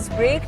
news break.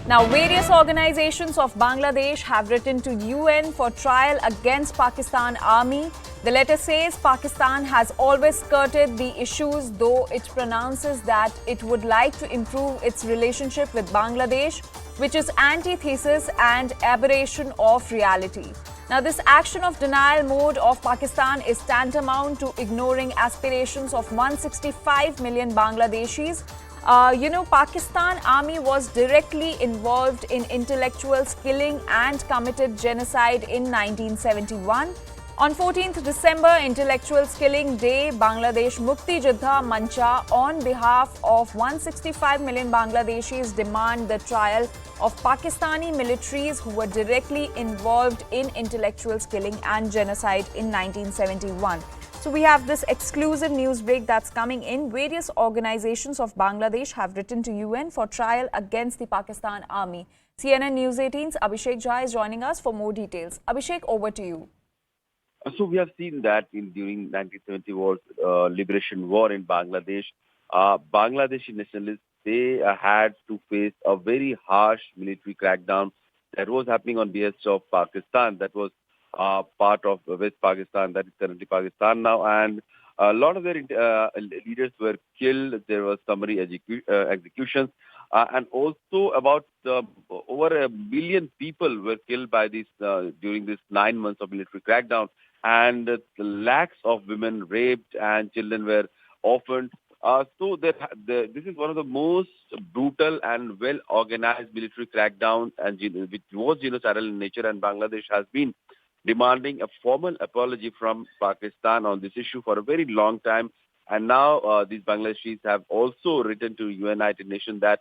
Now, various organizations of Bangladesh have written to UN for trial against Pakistan Army. The letter says Pakistan has always skirted the issues, though it pronounces that it would like to improve its relationship with Bangladesh, which is antithesis and aberration of reality. Now, this action of denial mode of Pakistan is tantamount to ignoring aspirations of 165 million Bangladeshis. Pakistan Army was directly involved in intellectual killing and committed genocide in 1971. On 14th December, Intellectual Killing Day, Bangladesh Mukti Juddha Mancha, on behalf of 165 million Bangladeshis, demand the trial of Pakistani militaries who were directly involved in intellectual killing and genocide in 1971. So we have this exclusive news break that's coming in. Various organizations of Bangladesh have written to UN for trial against the Pakistan Army. CNN News 18's Abhishek Jha is joining us for more details. Abhishek, over to you. So we have seen that during 1970 War's liberation war in Bangladesh, Bangladeshi nationalists, they had to face a very harsh military crackdown that was happening on behest of Pakistan. That was part of West Pakistan, that is currently Pakistan now, and a lot of their leaders were killed. There was summary executions, and also about over 1 billion people were killed by this during this 9 months of military crackdown, and lakhs of women raped and children were orphaned. This is one of the most brutal and well-organized military crackdown, and which was genocidal in nature, and Bangladesh has been demanding a formal apology from Pakistan on this issue for a very long time. And now these Bangladeshis have also written to United Nations that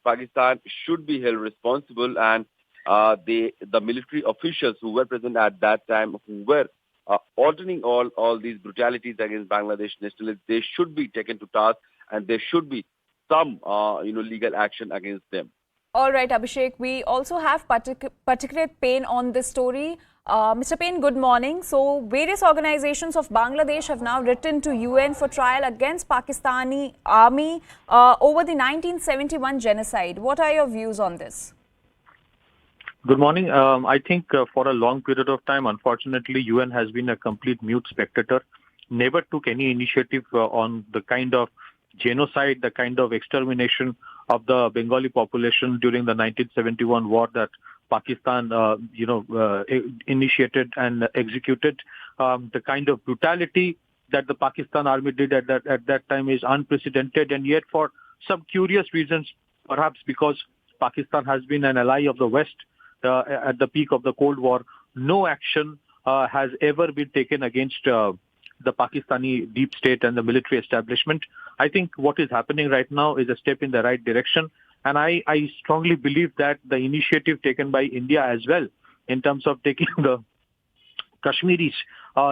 Pakistan should be held responsible, and the military officials who were present at that time, who were ordering all these brutalities against Bangladesh nationalists, they should be taken to task, and there should be some legal action against them. All right, Abhishek, we also have particular pain on this story. Mr. Payne, good morning. So, various organizations of Bangladesh have now written to UN for trial against Pakistani army over the 1971 genocide. What are your views on this? Good morning. I think for a long period of time, unfortunately, UN has been a complete mute spectator, never took any initiative on the kind of genocide, the kind of extermination of the Bengali population during the 1971 war that Pakistan, initiated and executed. The kind of brutality that the Pakistan army did at that time is unprecedented, and yet for some curious reasons, perhaps because Pakistan has been an ally of the West at the peak of the Cold War, no action has ever been taken against the Pakistani deep state and the military establishment. I think what is happening right now is a step in the right direction. And I strongly believe that the initiative taken by India as well, in terms of taking the Kashmiris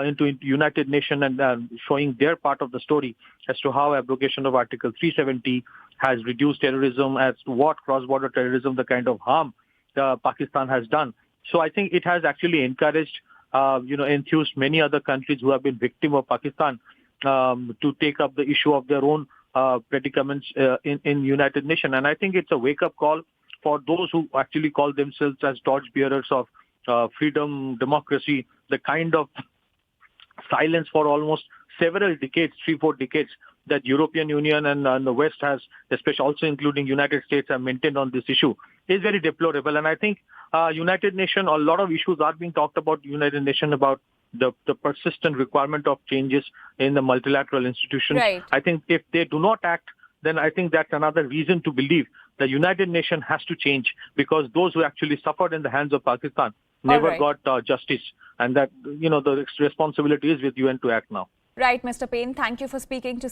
into United Nations and showing their part of the story as to how abrogation of Article 370 has reduced terrorism, as to what cross-border terrorism, the kind of harm Pakistan has done. So I think it has actually encouraged, enthused many other countries who have been victim of Pakistan to take up the issue of their own predicaments in United Nations. And I think it's a wake-up call for those who actually call themselves as torchbearers of freedom, democracy, the kind of silence for almost several decades, 3-4 decades, that European Union and the West has, especially also including United States, have maintained on this issue, is very deplorable. And I think United Nations, a lot of issues are being talked about United Nations about the persistent requirement of changes in the multilateral institutions. Right. I think if they do not act, then I think that's another reason to believe the United Nations has to change, because those who actually suffered in the hands of Pakistan never got justice, and that the responsibility is with UN to act now. Right, Mr. Payne. Thank you for speaking to